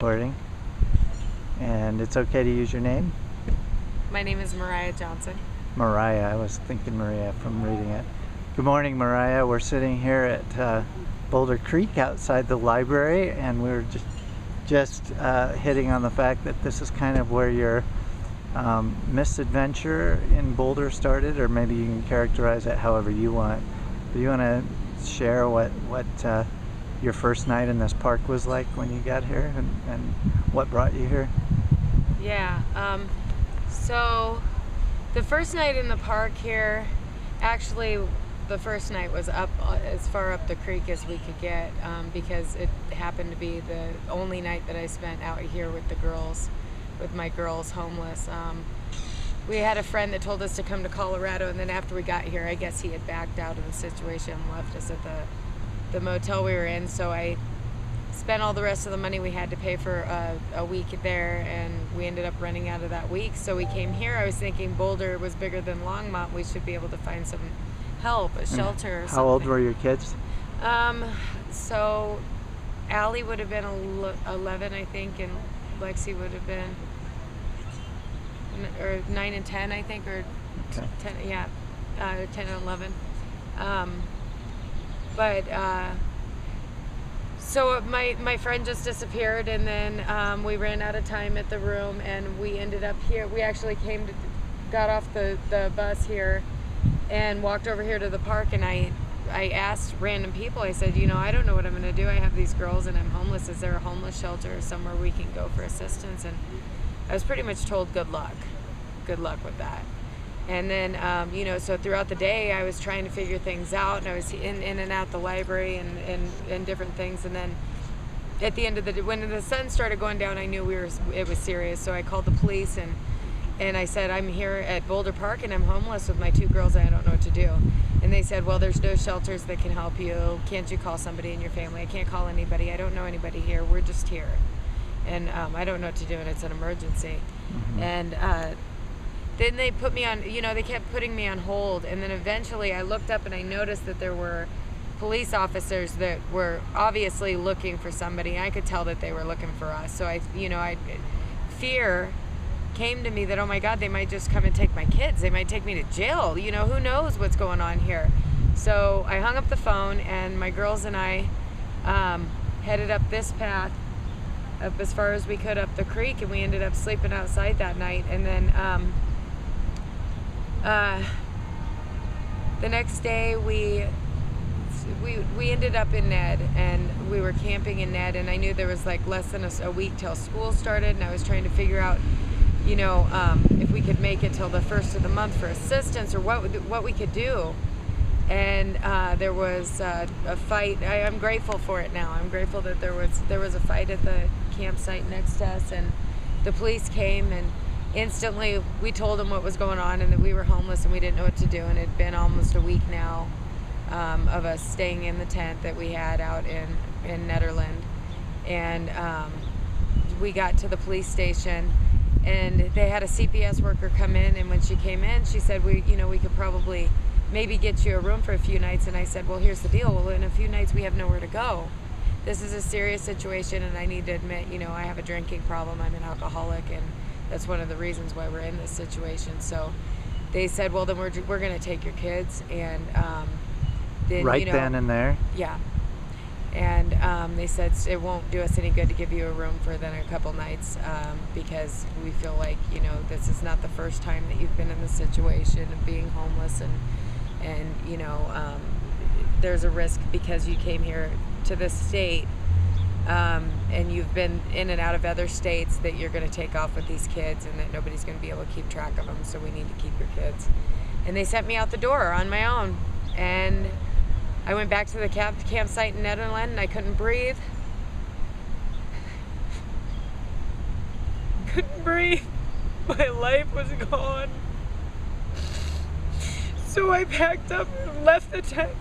Recording. And it's okay to use your name? My name is Mariah Johnson. Mariah. I was thinking Maria from reading it. Good morning, Mariah. We're sitting here at Boulder Creek outside the library, and we're just hitting on the fact that this is kind of where your misadventure in Boulder started, or maybe you can characterize it however you want. Do you want to share what your first night in this park was like when you got here, and what brought you here? Yeah, so the first night in the park here, actually the first night was up as far up the creek as we could get, because it happened to be the only night that I spent out here with the girls, with my girls homeless. We had a friend that told us to come to Colorado, and then after we got here, I guess he had backed out of the situation and left us at the motel we were in, so I spent all the rest of the money we had to pay for a week there, and we ended up running out of that week, so we came here. I was thinking Boulder was bigger than Longmont. We should be able to find some help, a shelter or something. How old were your kids? So Allie would have been 11, I think, and Lexi would have been or 9 and 10, I think, or Okay. 10, yeah, 10 and 11. So my friend just disappeared, and then we ran out of time at the room, and we ended up here. We actually got off the bus here and walked over here to the park, and I asked random people. I said, I don't know what I'm going to do. I have these girls and I'm homeless. Is there a homeless shelter or somewhere we can go for assistance? And I was pretty much told good luck with that. And then, so throughout the day, I was trying to figure things out, and I was in and out the library and different things. And then at the end of the day, when the sun started going down, I knew it was serious. So I called the police, and I said, I'm here at Boulder Park, and I'm homeless with my 2 girls, and I don't know what to do. And they said, well, there's no shelters that can help you. Can't you call somebody in your family? I can't call anybody. I don't know anybody here. We're just here. And I don't know what to do, and it's an emergency. Mm-hmm. And then they put me on, they kept putting me on hold. And then eventually I looked up and I noticed that there were police officers that were obviously looking for somebody. I could tell that they were looking for us. So fear came to me that, oh my God, they might just come and take my kids. They might take me to jail. Who knows what's going on here. So I hung up the phone, and my girls and I headed up this path up as far as we could up the creek, and we ended up sleeping outside that night. And then the next day we ended up in Ned, and we were camping in Ned, and I knew there was like less than a week till school started, and I was trying to figure out if we could make it till the first of the month for assistance, or what we could do. And there was a fight. I'm grateful for it now. I'm grateful that there was a fight at the campsite next to us, and the police came, and instantly we told them what was going on, and that we were homeless and we didn't know what to do. And it had been almost a week now of us staying in the tent that we had out in Netherland. And we got to the police station, and they had a CPS worker come in, and when she came in, she said, we could probably maybe get you a room for a few nights. And I said, well, here's the deal. Well, in a few nights we have nowhere to go. This is a serious situation, and I need to admit, I have a drinking problem. I'm an alcoholic, and that's one of the reasons why we're in this situation. So they said, well, then we're going to take your kids. And then, then and there? Yeah. And they said it won't do us any good to give you a room for then a couple nights, because we feel like, this is not the first time that you've been in this situation of being homeless, and there's a risk because you came here to this state, and you've been in and out of other states, that you're going to take off with these kids, and that nobody's going to be able to keep track of them, so we need to keep your kids. And they sent me out the door on my own, and I went back to the campsite in Netherland, and I couldn't breathe. Couldn't breathe. My life was gone. So I packed up and left the tent.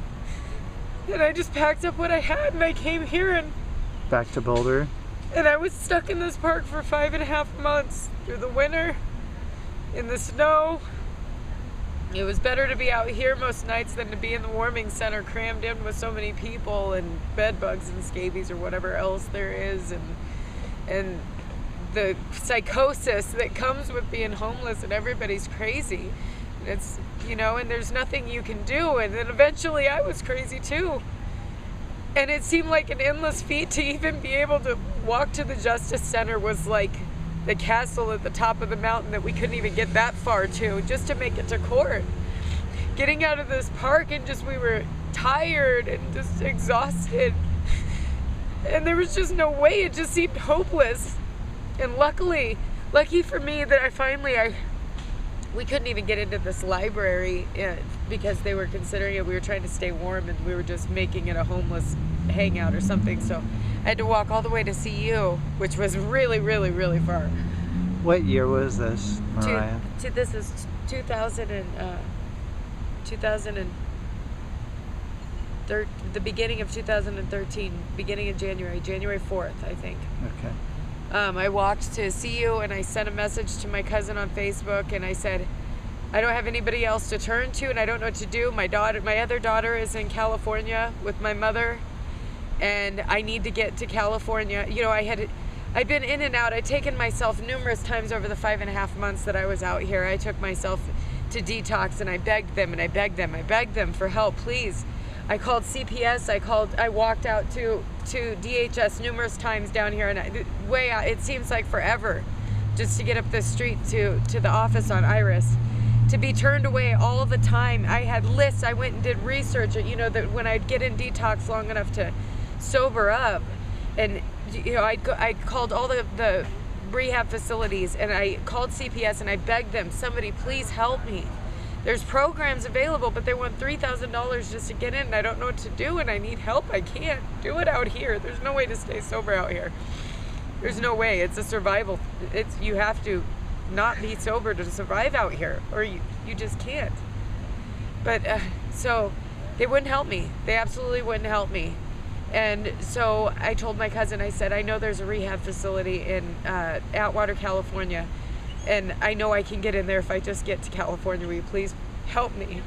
And I just packed up what I had, and I came here, and Back to Boulder? And I was stuck in this park for 5.5 months, through the winter, in the snow. It was better to be out here most nights than to be in the warming center, crammed in with so many people and bed bugs and scabies or whatever else there is. And and the psychosis that comes with being homeless, and everybody's crazy. And it's, and there's nothing you can do. And then eventually I was crazy too. And it seemed like an endless feat to even be able to walk to the Justice Center was like the castle at the top of the mountain that we couldn't even get that far to, just to make it to court. Getting out of this park and we were tired and just exhausted. And there was just no way. It just seemed hopeless. And lucky for me that we couldn't even get into this library because they were considering it. We were trying to stay warm, and we were just making it a homeless hangout or something. So I had to walk all the way to CU, which was really, really, really far. What year was this, Mariah? This is 2000 the beginning of 2013, beginning of January 4th, I think. Okay. I walked to CU, and I sent a message to my cousin on Facebook, and I said, I don't have anybody else to turn to, and I don't know what to do. My other daughter is in California with my mother, and I need to get to California. I'd been in and out. I'd taken myself numerous times over the 5.5 months that I was out here. I took myself to detox, and I begged them for help, please. I called CPS. I walked out to DHS numerous times down here, and it seems like forever just to get up this street to the office on Iris. To be turned away all the time. I had lists. I went and did research, that when I'd get in detox long enough to sober up, and I called all the rehab facilities, and I called CPS, and I begged them, somebody please help me. There's programs available, but they want $3,000 just to get in, and I don't know what to do, and I need help. I can't do it out here. There's no way to stay sober out here. There's no way. It's a survival. You have to not be sober to survive out here, or you just can't. But so they wouldn't help me. They absolutely wouldn't help me. And so I told my cousin, I said, I know there's a rehab facility in Atwater, California, and I know I can get in there if I just get to California. Will you please help me?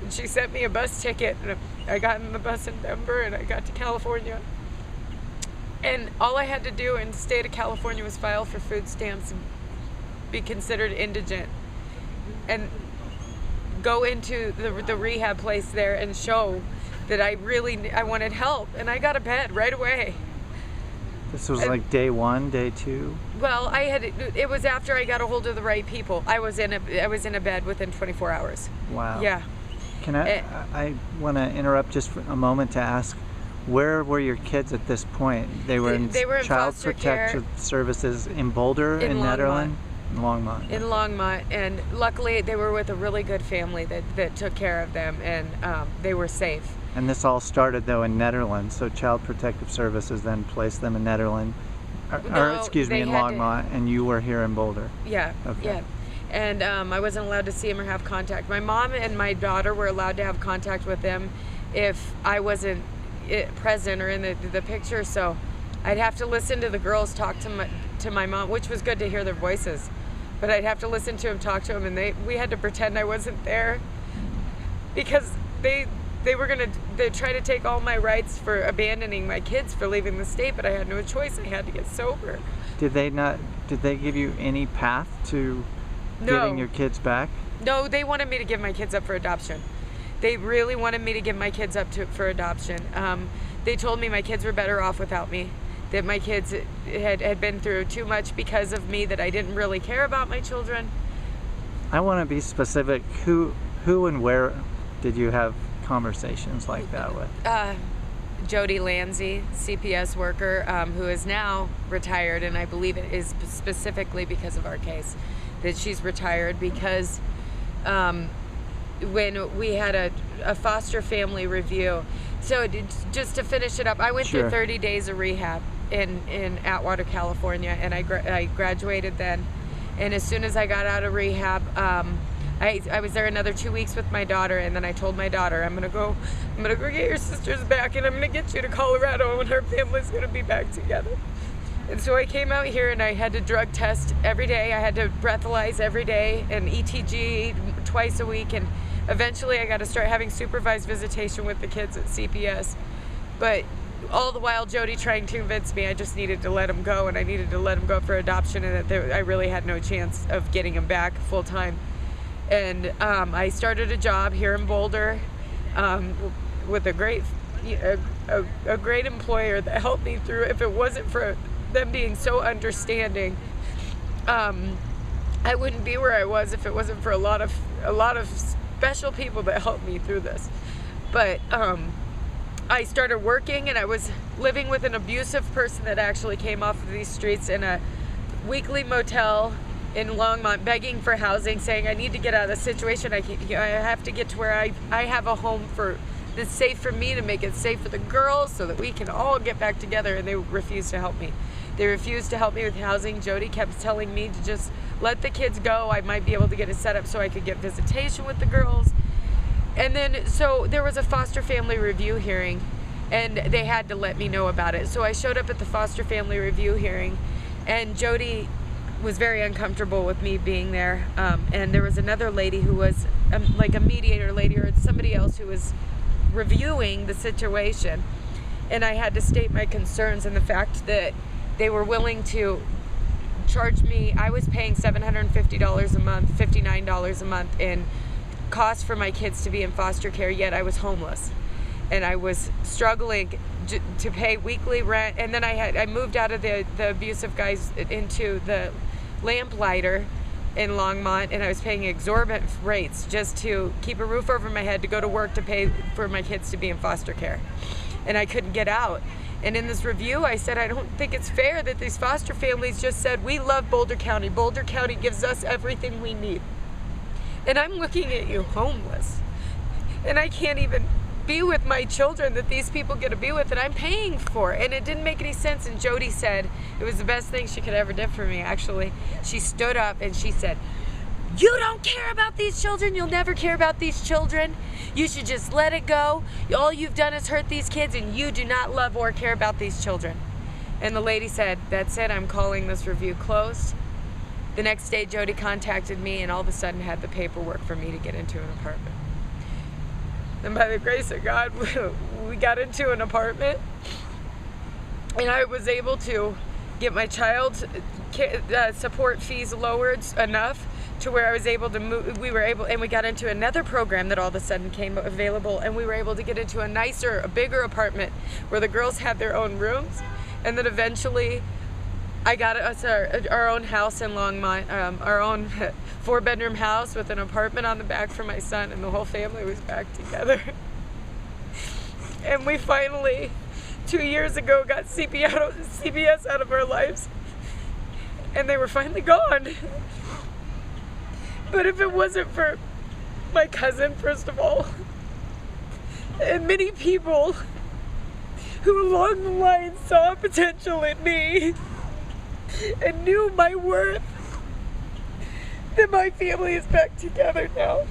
And she sent me a bus ticket, and I got in the bus in Denver, and I got to California. And all I had to do in the state of California was file for food stamps and be considered indigent, and go into the rehab place there and show that I wanted help, and I got a bed right away. This was like day 1, day 2? Well, it was after I got a hold of the right people. I was in a bed within 24 hours. Wow. Yeah. Can I want to interrupt just for a moment to ask, where were your kids at this point? They were in Child Protective Services in Boulder, in Netherlands? In Longmont. In Longmont, and luckily they were with a really good family that took care of them, and they were safe. And this all started though in Netherlands, so Child Protective Services then placed them in Netherlands, in Longmont, and you were here in Boulder. Yeah. Okay. Yeah. And I wasn't allowed to see him or have contact. My mom and my daughter were allowed to have contact with them if I wasn't present or in the picture. So I'd have to listen to the girls talk to my mom, which was good to hear their voices. But I'd have to listen to them talk to them, and we had to pretend I wasn't there, because they were they try to take all my rights for abandoning my kids for leaving the state, but I had no choice. I had to get sober. Did they give you any path to getting your kids back? No, they wanted me to give my kids up for adoption. They really wanted me to give my kids up for adoption. They told me my kids were better off without me, that my kids had been through too much because of me, that I didn't really care about my children. I want to be specific. Who and where did you have conversations like that with? Jody Lanzi, CPS worker, who is now retired, and I believe it is specifically because of our case that she's retired, because when we had a foster family review. So just to finish it up, I went through 30 days of rehab in Atwater, California, and I graduated then. And as soon as I got out of rehab, I was there another 2 weeks with my daughter, and then I told my daughter, I'm gonna go get your sisters back, and I'm gonna get you to Colorado, and our family's gonna be back together. And so I came out here, and I had to drug test every day. I had to breathalyze every day, and ETG twice a week, and eventually I got to start having supervised visitation with the kids at CPS. But all the while Jody trying to convince me I just needed to let him go, and I needed to let him go for adoption, and that I really had no chance of getting him back full time. And I started a job here in Boulder with a great employer that helped me through. If it wasn't for them being so understanding, I wouldn't be where I was if it wasn't for a lot of special people that helped me through this. But I started working, and I was living with an abusive person that actually came off of these streets in a weekly motel in Longmont, begging for housing, saying I need to get out of the situation. I have to get to where I have a home that's safe for me, to make it safe for the girls, so that we can all get back together. And they refused to help me. They refused to help me with housing. Jody kept telling me to just let the kids go. I might be able to get it set up so I could get visitation with the girls. And then, so there was a foster family review hearing, and they had to let me know about it. So I showed up at the foster family review hearing, and Jody was very uncomfortable with me being there. And there was another lady who was like a mediator lady, or somebody else who was reviewing the situation. And I had to state my concerns and the fact that they were willing to charge me. I was paying $750 a month, $59 a month in cost for my kids to be in foster care, yet I was homeless. And I was struggling to pay weekly rent. And then I moved out of the abusive guys into the lamplighter in Longmont, and I was paying exorbitant rates just to keep a roof over my head, to go to work, to pay for my kids to be in foster care. And I couldn't get out. And in this review, I said, I don't think it's fair that these foster families just said, we love Boulder County. Boulder County gives us everything we need. And I'm looking at you homeless. And I can't even be with my children that these people get to be with, and I'm paying for it. And it didn't make any sense. And Jody said it was the best thing she could ever do for me, actually. She stood up and she said, you don't care about these children. You'll never care about these children. You should just let it go. All you've done is hurt these kids, and you do not love or care about these children. And the lady said, that's it, I'm calling this review closed. The next day, Jody contacted me, and all of a sudden had the paperwork for me to get into an apartment. And by the grace of God, we got into an apartment, and I was able to get my child support fees lowered enough to where I was able to move. And we got into another program that all of a sudden came available, and we were able to get into a nicer, a bigger apartment where the girls had their own rooms. And then eventually I got us our own house in Longmont, our own 4-bedroom house with an apartment on the back for my son, and the whole family was back together. And we finally, 2 years ago, got CPS out of our lives, and they were finally gone. But if it wasn't for my cousin, first of all, and many people who along the line saw potential in me and knew my worth, then my family is back together now.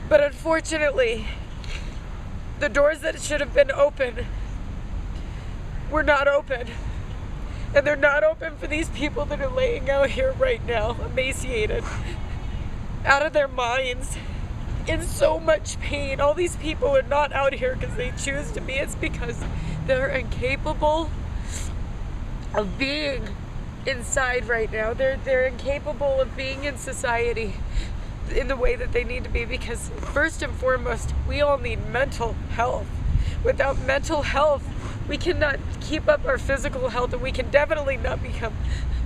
But unfortunately, the doors that should have been open were not open. And they're not open for these people that are laying out here right now, emaciated, out of their minds, in so much pain. All these people are not out here because they choose to be. It's because they're incapable of being inside right now. They're incapable of being in society in the way that they need to be, because first and foremost, we all need mental health. Without mental health, we cannot keep up our physical health, and we can definitely not become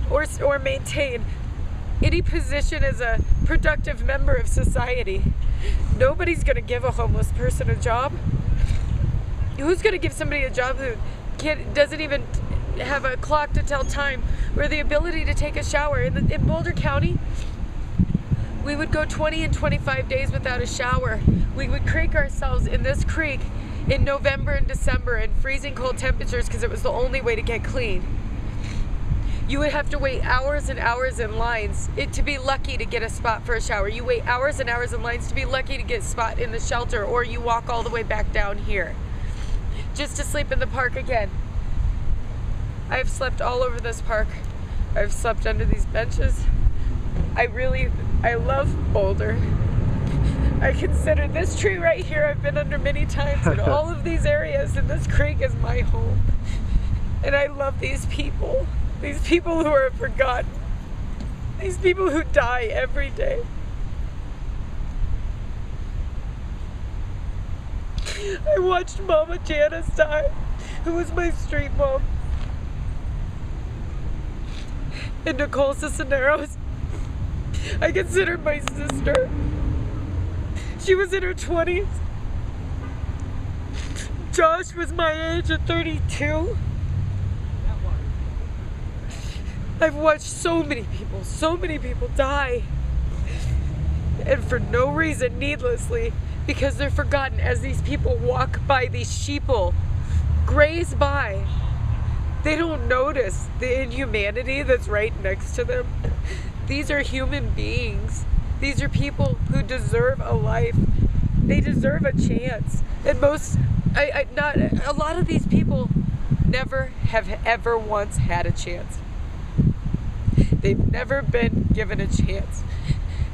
or maintain any position as a productive member of society. Nobody's going to give a homeless person a job. Who's going to give somebody a job who doesn't even have a clock to tell time or the ability to take a shower? In Boulder County, we would go 20 and 25 days without a shower. We would creek ourselves in this creek in November and December in freezing cold temperatures because it was the only way to get clean. You would have to wait hours and hours in lines to be lucky to get a spot for a shower. You wait hours and hours in lines to be lucky to get a spot in the shelter, or you walk all the way back down here just to sleep in the park again. I've slept all over this park. I've slept under these benches. I love Boulder. I consider this tree right here I've been under many times, and all of these areas, and this creek is my home. And I love these people who are forgotten, these people who die every day. I watched Mama Janice die, who was my street mom. And Nicole Cisneros, I consider my sister. She was in her 20s. Josh was my age at 32. I've watched so many people die. And for no reason, needlessly, because they're forgotten as these people walk by, these sheeple graze by. They don't notice the inhumanity that's right next to them. These are human beings. These are people who deserve a life. They deserve a chance. And a lot of these people never have ever once had a chance. They've never been given a chance.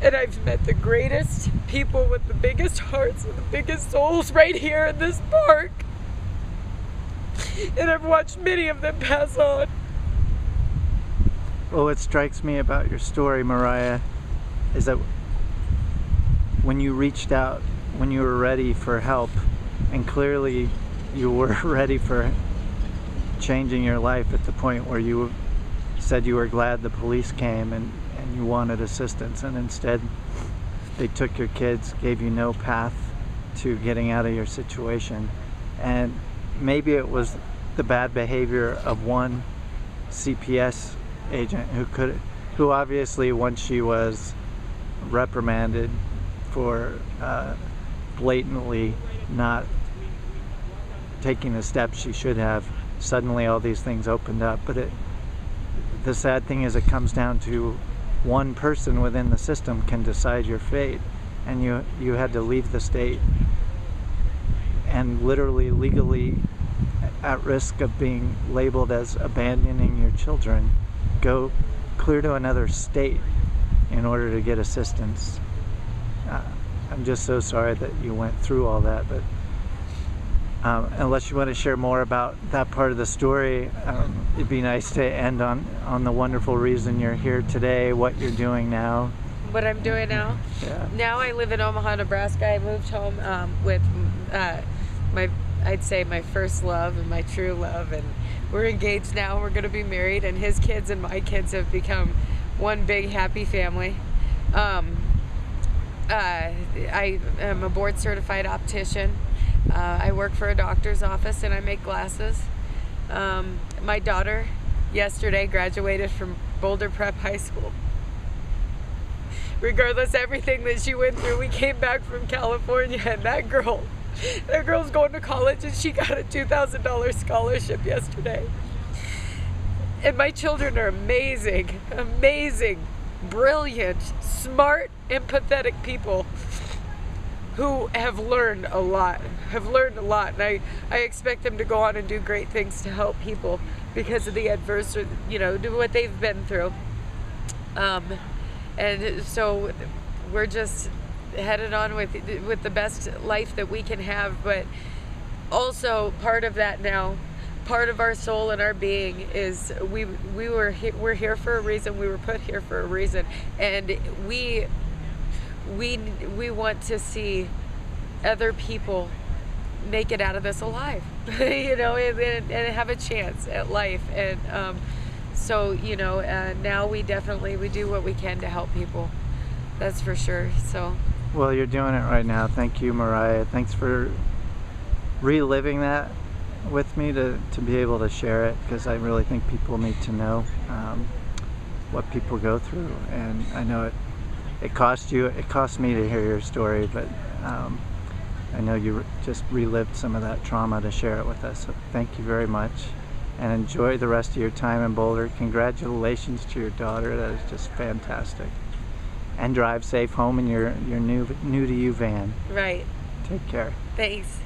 And I've met the greatest people with the biggest hearts and the biggest souls right here in this park. And I've watched many of them pass on. Well, what strikes me about your story, Mariah, is that when you reached out, when you were ready for help, and clearly you were ready for changing your life at the point where you said you were glad the police came and you wanted assistance, and instead they took your kids, gave you no path to getting out of your situation. And maybe it was the bad behavior of one CPS agent who obviously, once she was reprimanded for blatantly not taking the steps she should have, suddenly all these things opened up. But the sad thing is, it comes down to one person within the system can decide your fate, and you had to leave the state and literally legally at risk of being labeled as abandoning your children, go clear to another state in order to get assistance. I'm just so sorry that you went through all that, but unless you want to share more about that part of the story, it'd be nice to end on the wonderful reason you're here today, what you're doing now. What I'm doing now? Yeah. Now I live in Omaha, Nebraska. I moved home with I'd say my first love and my true love, and we're engaged now. We're going to be married, and his kids and my kids have become one big happy family. I am a board certified optician. I work for a doctor's office, and I make glasses. My daughter yesterday graduated from Boulder Prep High School. Regardless of everything that she went through, we came back from California, and that girl's going to college, and she got a $2,000 scholarship yesterday. And my children are amazing, brilliant, smart, empathetic people who have learned a lot, and I expect them to go on and do great things to help people because of the adversity, what they've been through. And so we're just headed on with the best life that we can have, but also part of that now, part of our soul and our being is we're here for a reason. We were put here for a reason, and we want to see other people make it out of this alive, and have a chance at life. And so now we do what we can to help people. That's for sure. So. Well, you're doing it right now. Thank you, Mariah. Thanks for reliving that with me to be able to share it, because I really think people need to know what people go through. And I know it cost me to hear your story, but I know you just relived some of that trauma to share it with us. So thank you very much, and enjoy the rest of your time in Boulder. Congratulations to your daughter. That is just fantastic. And drive safe home in your new to you van. Right. Take care. Thanks.